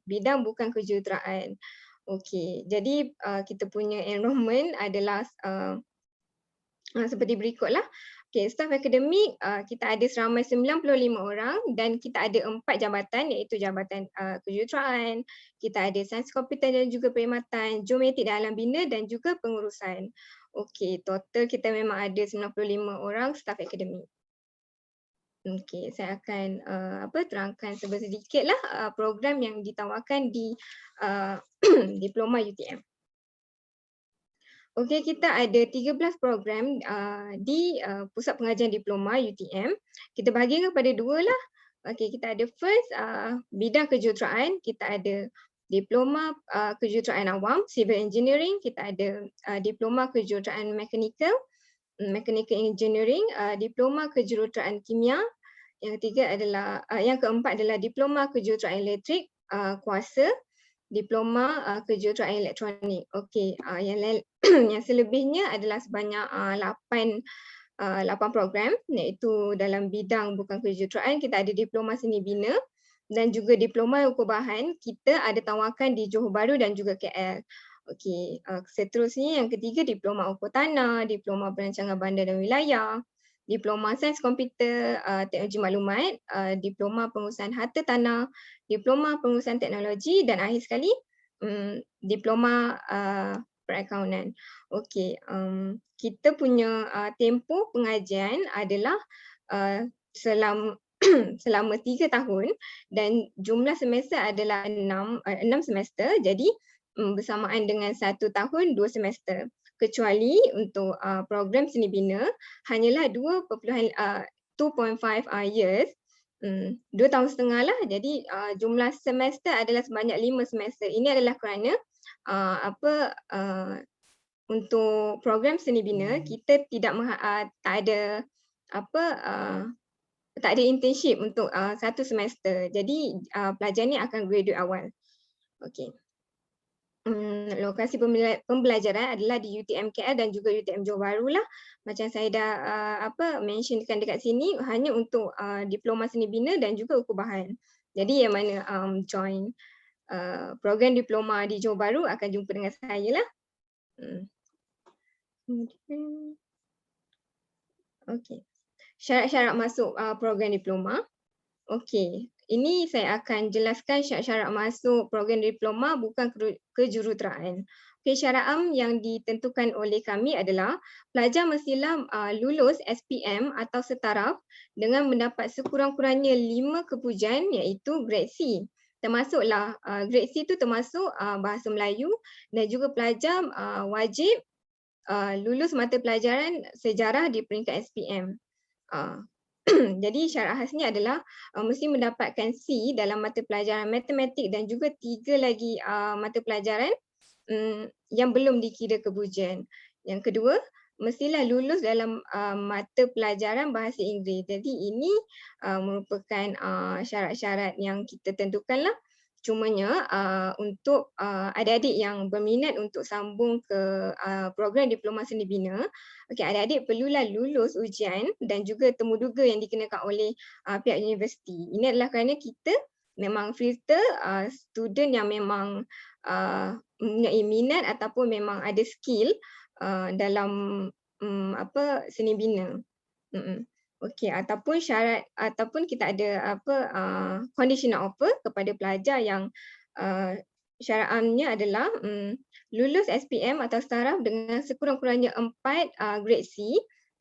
bidang bukan kejuruteraan. Okey, jadi kita punya enrolment adalah seperti berikutlah. Okey, staf akademik kita ada seramai 95 orang dan kita ada 4 jabatan, iaitu jabatan kejuruteraan, kita ada sains komputer dan juga perkhidmatan, geometrik dan alam bina dan juga pengurusan. Okey, total kita memang ada 95 orang staf akademik. Okey, saya akan terangkan sedikitlah program yang ditawarkan di diploma UTM. Okey, kita ada 13 program di Pusat Pengajian Diploma UTM. Kita bahagikan kepada 2 lah. Okey, kita ada first bidang kejuruteraan, kita ada diploma kejuruteraan awam, civil engineering, kita ada diploma kejuruteraan mechanical engineering, diploma kejuruteraan kimia. Yang ketiga adalah yang keempat adalah diploma kejuruteraan elektrik kuasa, diploma kejuruteraan elektronik. Okey, yang selebihnya adalah sebanyak 8 program, iaitu dalam bidang bukan kejuruteraan kita ada diploma seni bina dan juga diploma ukur bahan kita ada tawarkan di Johor Bahru dan juga KL. Okey, seterusnya yang ketiga diploma ukur tanah, diploma perancangan bandar dan wilayah, diploma sains komputer, teknologi maklumat, diploma pengurusan harta tanah, diploma pengurusan teknologi dan akhir sekali diploma perakaunan. Okey, kita punya tempoh pengajian adalah selama 3 tahun dan jumlah semester adalah 6 semester, jadi bersamaan dengan 1 tahun 2 semester. Kecuali untuk program seni bina hanyalah 2.5 years, 2 tahun setengah lah. Jadi jumlah semester adalah sebanyak 5 semester. Ini adalah kerana untuk program seni bina kita tak ada internship untuk 1 semester. Jadi pelajar ni akan graduate awal. Okey. Lokasi pembelajaran adalah di UTM KL dan juga UTM Johor Bahru lah. Macam saya dah mentionkan dekat sini, hanya untuk diploma seni bina dan juga ukur bahan. Jadi yang mana join program diploma di Johor Bahru akan jumpa dengan saya lah. Okey. Syarat-syarat masuk program diploma. Okey, ini saya akan jelaskan syarat-syarat masuk program diploma bukan kejuruteraan. Okay, syarat yang ditentukan oleh kami adalah pelajar mestilah lulus SPM atau setaraf dengan mendapat sekurang-kurangnya 5 kepujian iaitu grade C. Termasuklah grade C itu termasuk bahasa Melayu dan juga pelajar wajib lulus mata pelajaran sejarah di peringkat SPM. Jadi syarat khasnya adalah mesti mendapatkan C dalam mata pelajaran matematik dan juga 3 lagi mata pelajaran yang belum dikira kepujian. Yang kedua, mestilah lulus dalam mata pelajaran bahasa Inggeris. Jadi ini merupakan syarat-syarat yang kita tentukanlah. Cumanya untuk adik-adik yang berminat untuk sambung ke program diploma seni bina, adik-adik perlulah lulus ujian dan juga temuduga yang dikenakan oleh pihak universiti. Ini adalah kerana kita memang filter student yang memang mempunyai minat ataupun memang ada skill dalam seni bina. Okey, ataupun syarat ataupun kita ada conditional offer kepada pelajar yang syaratnya adalah lulus SPM atau setaraf dengan sekurang-kurangnya 4 grade C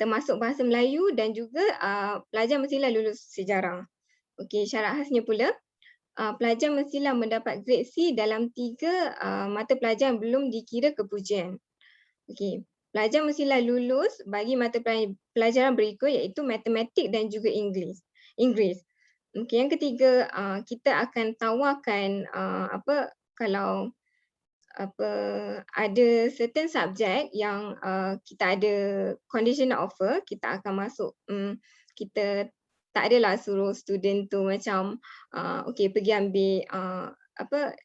termasuk bahasa Melayu dan juga pelajar mestilah lulus sejarah. Okey, syarat khasnya pula pelajar mestilah mendapat grade C dalam 3 mata pelajaran belum dikira kepujian. Okey. Pelajar mestilah lulus bagi mata pelajaran berikut iaitu matematik dan juga Inggeris. Okey, yang ketiga kita akan tawarkan kalau ada certain subjek yang kita ada conditional offer, kita akan masuk kita tak adalah suruh student tu macam okey pergi ambil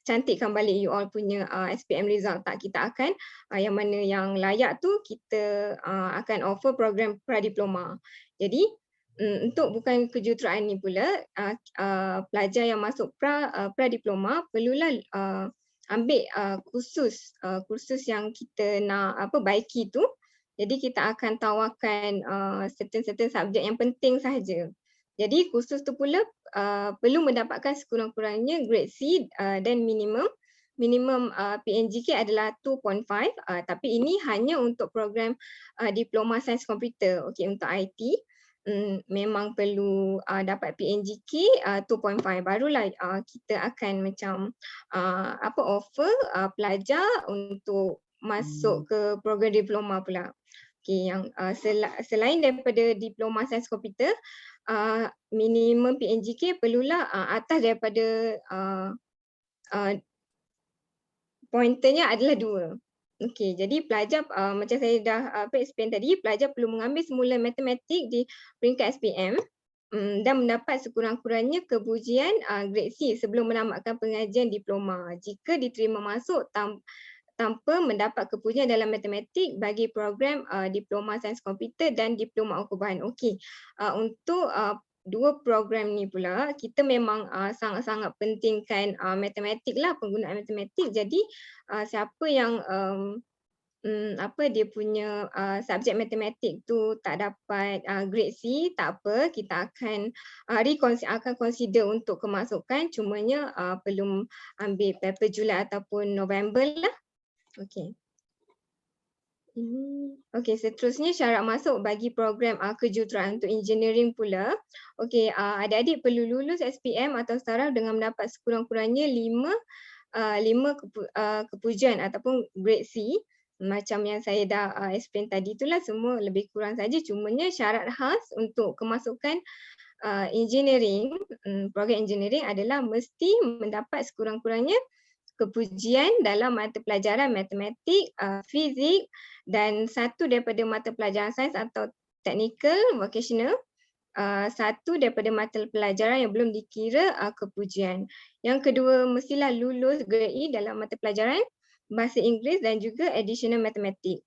cantikkan balik you all punya SPM result. Tak, kita akan yang mana yang layak tu kita akan offer program pradiploma. Jadi untuk bukan kejuruteraan ni pula pelajar yang masuk pradiploma perlulah ambil kursus yang kita nak baiki tu. Jadi kita akan tawarkan certain subjek yang penting sahaja. Jadi kursus tu pula perlu mendapatkan sekurang-kurangnya grade C dan minimum PNGK adalah 2.5 tapi ini hanya untuk program diploma sains komputer. Okey, untuk IT memang perlu dapat PNGK 2.5 barulah kita akan macam offer pelajar untuk masuk ke program diploma pula. Okey, yang selain daripada diploma sains komputer minimum PNGK perlulah atas daripada pointernya adalah 2. Okey, jadi pelajar macam saya dah explain tadi, pelajar perlu mengambil semula matematik di peringkat SPM dan mendapat sekurang-kurangnya kepujian grade C sebelum menamatkan pengajian diploma. Jika diterima masuk tanpa mendapat kepujian dalam matematik bagi program diploma sains komputer dan diploma ukuran. Okey, untuk 2 program ni pula kita memang sangat-sangat pentingkan matematik lah, penggunaan matematik. Jadi siapa yang dia punya subjek matematik tu tak dapat grade C, tak apa, kita akan consider untuk kemasukan, cumanya perlu ambil paper Julai ataupun November lah. Okey. Okey, seterusnya syarat masuk bagi program kejuruteraan untuk engineering pula. Okey, adik-adik perlu lulus SPM atau setaraf dengan mendapat sekurang-kurangnya 5 kepujian ataupun grade C. Macam yang saya dah explain tadi itulah, semua lebih kurang saja, cumanya syarat khas untuk kemasukan engineering, program engineering adalah mesti mendapat sekurang-kurangnya kepujian dalam mata pelajaran matematik, fizik dan 1 daripada mata pelajaran sains atau technical, vocational, 1 daripada mata pelajaran yang belum dikira kepujian. Yang kedua, mestilah lulus grade E dalam mata pelajaran bahasa Inggeris dan juga additional matematik.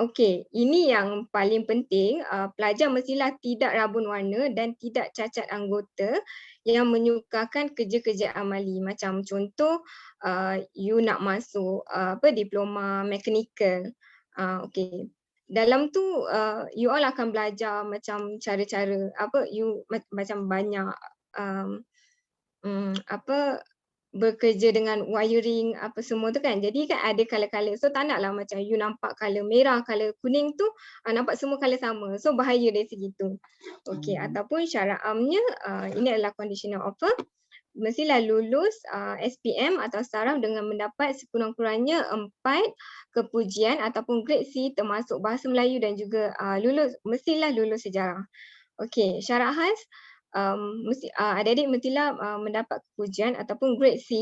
Okey, ini yang paling penting, pelajar mestilah tidak rabun warna dan tidak cacat anggota yang menyukakan kerja-kerja amali. Macam contoh, you nak masuk diploma mechanical. Okey. Dalam tu you all akan belajar macam cara-cara macam banyak bekerja dengan wiring apa semua tu kan. Jadi kan ada color-color. So tak naklah macam you nampak color merah, color kuning tu nampak semua color sama. So bahaya dari segi tu. Okey, ataupun syarat amnya ini adalah conditional offer. Mestilah lulus SPM atau saraf dengan mendapat sekurang-kurangnya 4 kepujian ataupun grade C termasuk bahasa Melayu dan juga mestilah lulus sejarah. Okey, syarat khas adik-adik mestilah mendapat kepujian ataupun grade C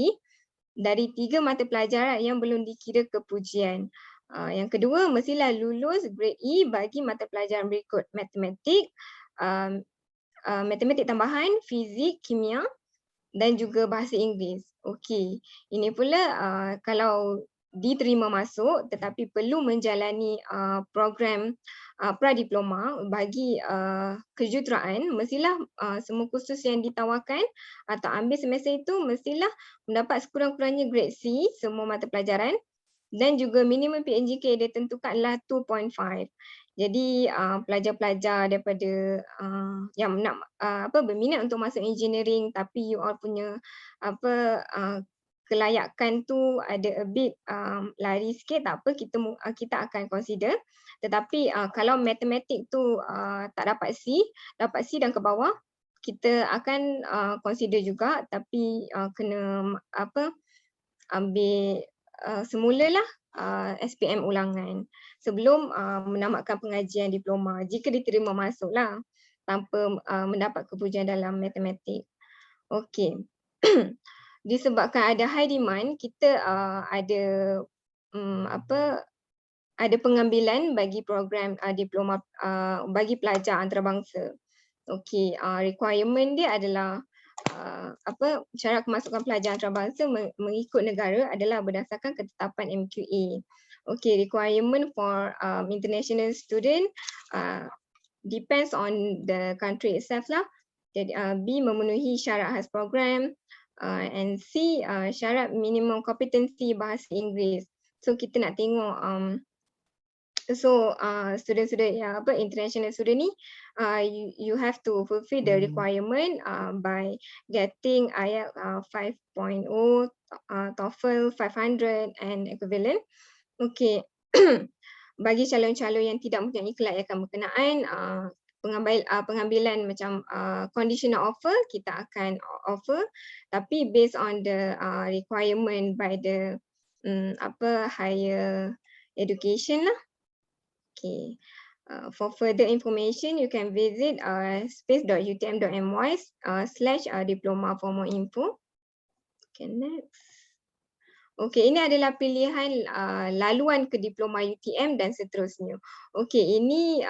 dari 3 mata pelajaran yang belum dikira kepujian. Yang kedua, mestilah lulus grade E bagi mata pelajaran berikut: matematik, matematik tambahan, fizik, kimia dan juga bahasa Inggeris. Okey, ini pula kalau diterima masuk tetapi perlu menjalani program pradiploma bagi kejuruteraan, mestilah semua kursus yang ditawarkan atau ambil semester itu mestilah mendapat sekurang-kurangnya grade C semua mata pelajaran dan juga minimum PNGK dia tentukanlah 2.5. Jadi pelajar-pelajar daripada yang nak berminat untuk masuk engineering tapi you all punya kelayakan tu ada a bit lari sikit, tak apa, kita akan consider. Tetapi kalau matematik tu tak dapat C dan ke bawah, kita akan consider juga, tapi kena ambil semulalah SPM ulangan sebelum menamatkan pengajian diploma jika diterima masuklah tanpa mendapat kepujian dalam matematik. Okey. Disebabkan ada high demand, kita ada ada pengambilan bagi program diploma bagi pelajar antarabangsa. Okey, requirement dia adalah syarat kemasukan pelajar antarabangsa mengikut negara adalah berdasarkan ketetapan MQA. Okey, requirement for international student depends on the country itself lah. Jadi B memenuhi syarat khas program and C syarat minimum kompetensi bahasa Inggeris. So kita nak tengok student-student yang international student ni you have to fulfill the requirement by getting IELTS 5.0, TOEFL 500 and equivalent. Okey. Bagi calon-calon yang tidak mempunyai kelayakan berkenaan, pengambilan macam conditional offer kita akan offer, tapi based on the requirement by the higher education lah. Okay. For further information, you can visit space.utm.my/diploma for more info. Okay, next. Okey, ini adalah pilihan laluan ke diploma UTM dan seterusnya. Okey, ini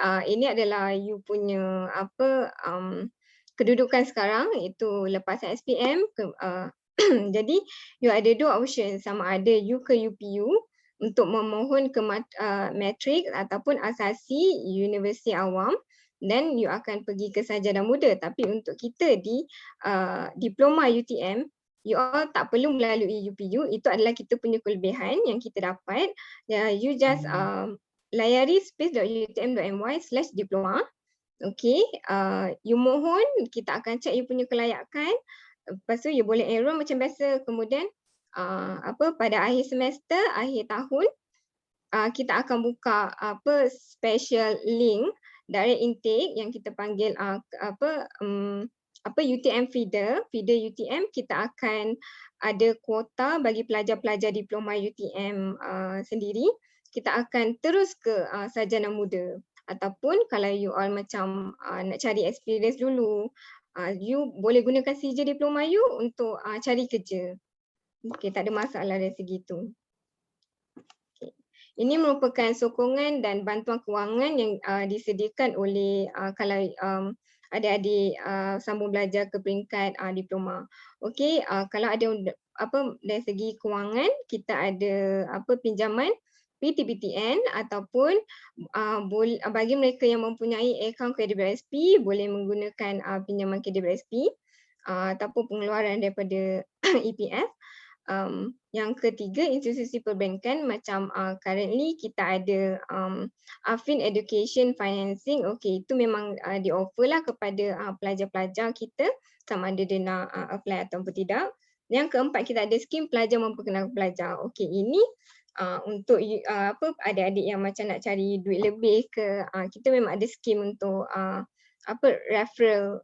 adalah you punya kedudukan sekarang, iaitu lepasan SPM. Jadi you ada dua option, sama ada you ke UPU untuk memohon ke matrik ataupun asasi Universiti Awam, dan you akan pergi ke Sarjana Muda. Tapi untuk kita di diploma UTM, you all tak perlu melalui UPU. Itu adalah kita punya kelebihan yang kita dapat. You just layari space.utm.my/diploma. Okay, you mohon, kita akan check you punya kelayakan. Lepas tu you boleh enroll macam biasa. Kemudian pada akhir semester, akhir tahun, kita akan buka special link direct intake yang kita panggil UTM feeder UTM. Kita akan ada kuota bagi pelajar-pelajar diploma UTM sendiri. Kita akan terus ke sarjana muda, ataupun kalau you all macam nak cari experience dulu, you boleh gunakan CJ diploma you untuk cari kerja. Okey, tak ada masalah dari segi tu. Okay. Ini merupakan sokongan dan bantuan kewangan yang disediakan oleh kalau adik-adik sambung belajar ke peringkat diploma. Okey, kalau ada dari segi kewangan, kita ada pinjaman PTPTN, ataupun bagi mereka yang mempunyai akaun KDBSP boleh menggunakan pinjaman KDBSP ataupun pengeluaran daripada EPF. Yang ketiga, institusi perbankan macam currently kita ada Affin Education Financing. Okey, itu memang di-offer lah kepada pelajar-pelajar kita, sama ada dia nak apply ataupun tidak. Yang keempat, kita ada skim pelajar memperkenalkan pelajar. Okey, ini untuk adik-adik yang macam nak cari duit lebih ke, kita memang ada skim untuk referral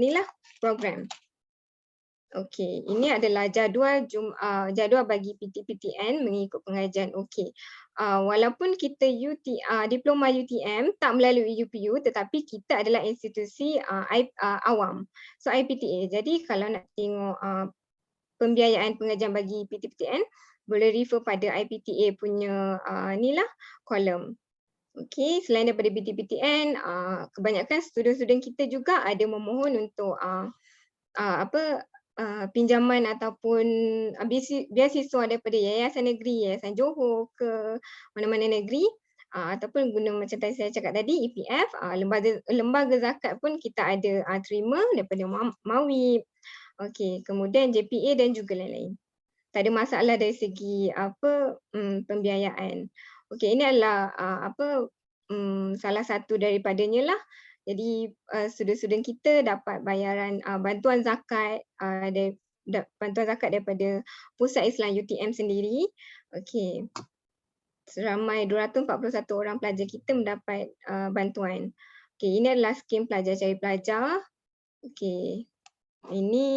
ni lah program. Okey, ini adalah jadual bagi PT-PTN mengikut pengajian. Okey. Walaupun kita diploma UTM tak melalui UPU, tetapi kita adalah institusi awam. So IPTA. Jadi kalau nak tengok pembiayaan pengajian bagi PT-PTN, boleh refer pada IPTA punya ni lah kolom. Okey, selain daripada PT-PTN, kebanyakan student-student kita juga ada memohon untuk pinjaman ataupun beasiswa daripada yayasan negeri, yayasan Johor ke mana-mana negeri, ataupun guna macam tadi saya cakap tadi, EPF, lembaga zakat pun kita ada terima daripada MAWIP, okey, kemudian JPA dan juga lain-lain. Tak ada masalah dari segi pembiayaan. Okey, ini adalah salah satu daripadanya lah. Jadi student-student kita dapat bayaran bantuan zakat daripada Pusat Islam UTM sendiri. Okey. Seramai 241 orang pelajar kita mendapat bantuan. Okey, ini adalah skim pelajar cari pelajar. Okey. Ini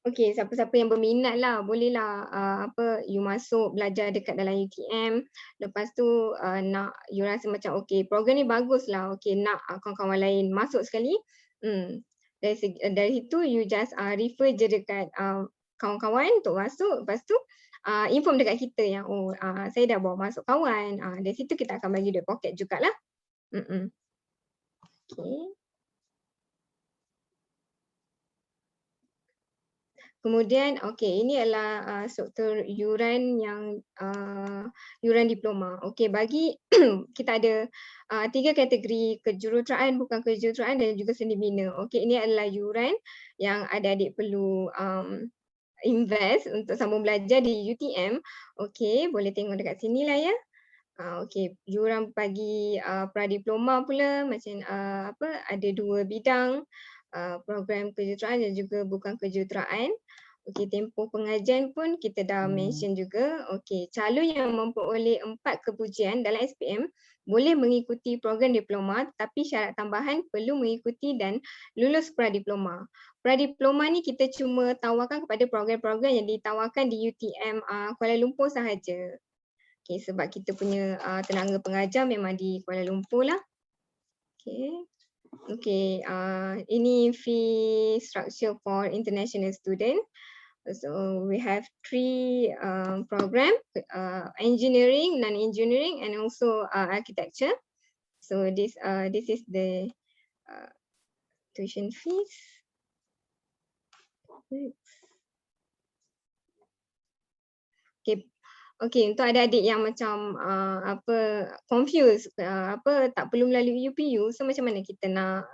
okey, siapa-siapa yang berminat lah, bolehlah you masuk belajar dekat dalam UTM. Lepas tu nak you rasa macam okey, program ni bagus lah, okey, nak kawan-kawan lain masuk sekali. Dari situ you just refer je dekat kawan-kawan untuk masuk. Lepas tu inform dekat kita yang saya dah bawa masuk kawan. Dari situ kita akan bagi duit poket jugalah. Okey. Kemudian, okey, ini adalah struktur yuran yang yuran diploma. Okey, bagi kita ada 3 kategori: kejuruteraan, bukan kejuruteraan dan juga seni bina. Okey, ini adalah yuran yang adik-adik perlu invest untuk sambung belajar di UTM. Okey, boleh tengok dekat sini lah ya. Okey, yuran bagi pradiploma pula macam ada 2 bidang. Program kejuruteraan dan juga bukan kejuruteraan. Okey, tempoh pengajian pun kita dah mention juga. Okey, calon yang memperoleh 4 kepujian dalam SPM boleh mengikuti program diploma, tapi syarat tambahan perlu mengikuti dan lulus pradiploma. Pradiploma ni kita cuma tawarkan kepada program-program yang ditawarkan di UTM Kuala Lumpur sahaja. Okey, sebab kita punya tenaga pengajar memang di Kuala Lumpur lah. Okey. Okay, ini fee structure for international student. So we have 3 program, engineering, non-engineering, and also architecture. So this is the tuition fees. Okay. Okey, untuk adik-adik yang macam confused, tak perlu melalui UPU, so macam mana kita nak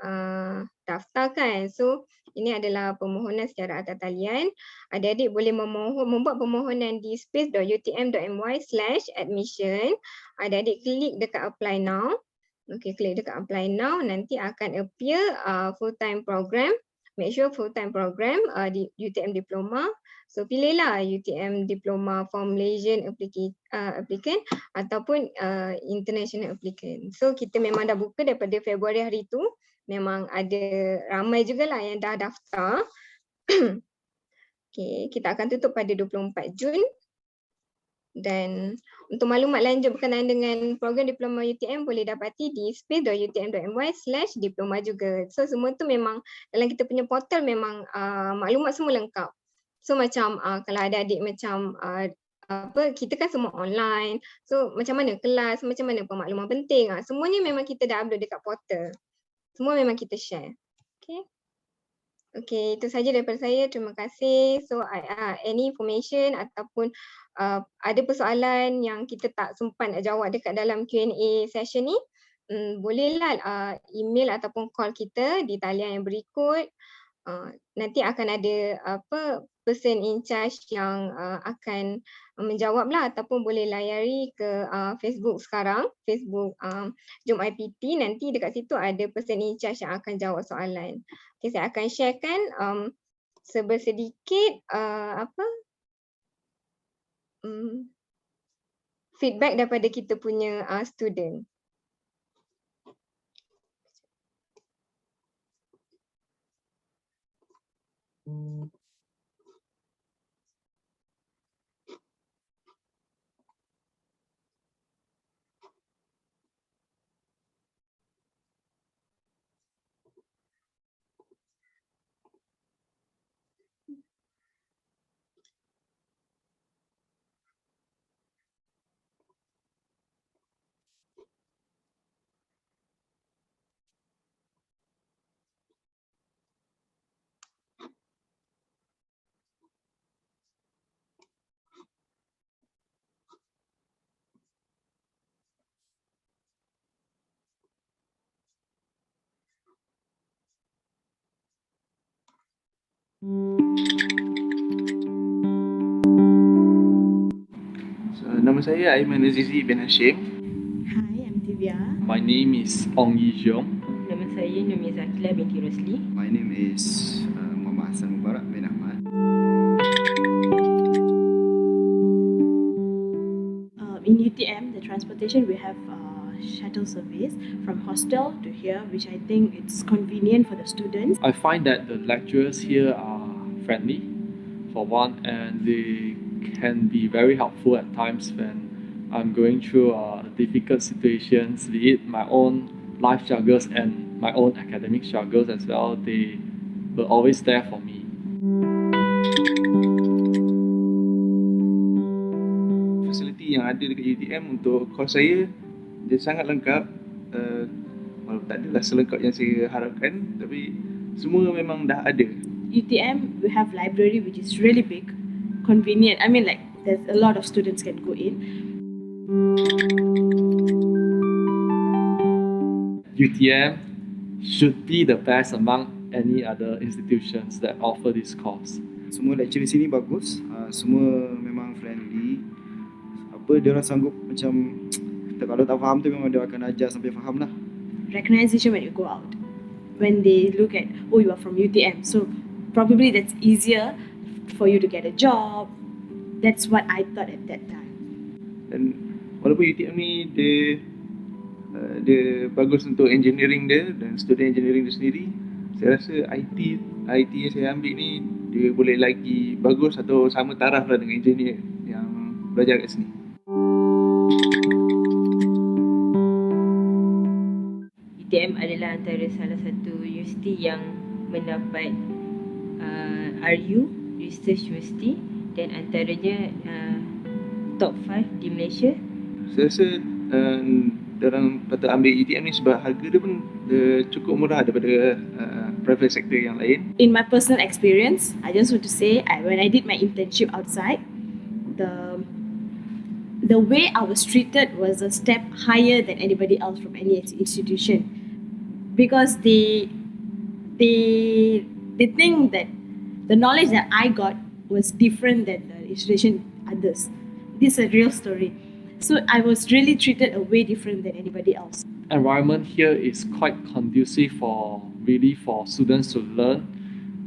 daftar kan? So ini adalah permohonan secara atas talian. Adik-adik boleh membuat permohonan di space.utm.my/admission. Adik-adik klik dekat apply now. Okey, klik dekat apply now, nanti akan appear full time program. Make sure full time program di UTM diploma. So pilihlah UTM diploma for Malaysian applicant ataupun international applicant. So kita memang dah buka daripada Februari hari tu. Memang ada ramai jugalah yang dah daftar. Okay, kita akan tutup pada 24 Jun. Dan untuk maklumat lanjut berkenaan dengan program diploma UTM boleh dapati di space.utm.my/diploma juga. So semua tu memang dalam kita punya portal memang maklumat semua lengkap. So macam kalau ada adik macam kita kan semua online. So macam mana kelas, macam mana pemakluman penting, semuanya memang kita dah upload dekat portal. Semua memang kita share. Okay. Okay, itu saja daripada saya. Terima kasih. So any information ataupun ada persoalan yang kita tak sempat nak jawab dekat dalam Q&A session ni, bolehlah email ataupun call kita di talian yang berikut. Nanti akan ada person in charge yang akan menjawablah, ataupun boleh layari ke Facebook sekarang, Facebook Jom IPT, nanti dekat situ ada person in charge yang akan jawab soalan. Okay, saya akan sharekan sedikit feedback daripada kita punya student. Nama saya Aiman Azizi bin Hashim. Hi, I'm Divya. My name is Ong Yi Jiong. Nama saya Numi Zakila binti Rosli. My name is Muhammad Hassan Mubarak bin Ahmad. In UTM, the transportation, we have shuttle service from hostel to here, which I think it's convenient for the students. I find that the lecturers here are friendly, for one, and they can be very helpful at times when I'm going through difficult situations, be it my own life struggles and my own academic struggles as well. They were always there for me. Fasiliti yang ada dekat UTM untuk kos saya, dia sangat lengkap. Walaupun tak adalah selengkap yang saya harapkan, tapi semua memang dah ada. UTM, we have library which is really big, convenient. I mean, like, there's a lot of students can go in. UTM should be the best among any other institutions that offer this course. Semua lecturer di sini bagus, semua memang friendly. Apa dia orang sanggup macam kalau tak faham tu memang dia akan ajar sampai faham lah. Recognition when you go out, when they look at, oh, you are from UTM, so probably that's easier for you to get a job. That's what I thought at that time. Dan walaupun UTM ni dia bagus untuk engineering dia dan student engineering dia sendiri, saya rasa IT yang saya ambil ni dia boleh lagi bagus atau sama taraf lah dengan engineer yang belajar kat sini. UTM adalah antara salah satu universiti yang mendapat RU, Research University, dan antaranya top 5 di Malaysia. Saya rasa orang patut ambil UTM ni sebab harga dia pun cukup murah daripada private sector yang lain. In my personal experience, I just want to say, when I did my internship outside, the way I was treated was a step higher than anybody else from any institution, because they think that the knowledge that I got was different than the institution others. This is a real story. So I was really treated a way different than anybody else. Environment here is quite conducive for students to learn,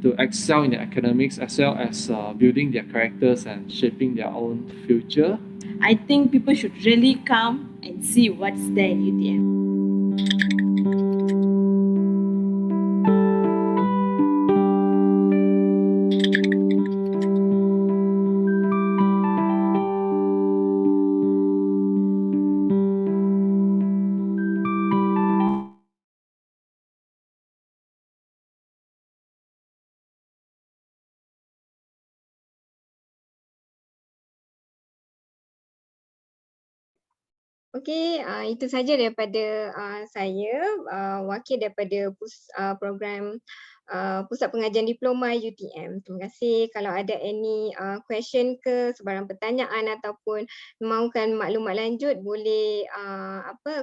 to excel in their academics as well as building their characters and shaping their own future. I think people should really come and see what's there in UTM. Okey, itu saja daripada saya, wakil daripada program Pusat Pengajian Diploma UTM. Terima kasih. Kalau ada any question ke sebarang pertanyaan ataupun mahukan maklumat lanjut, boleh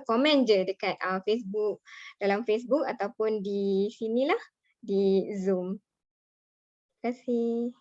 komen je dekat Facebook, dalam Facebook ataupun di sinilah, di Zoom. Terima kasih.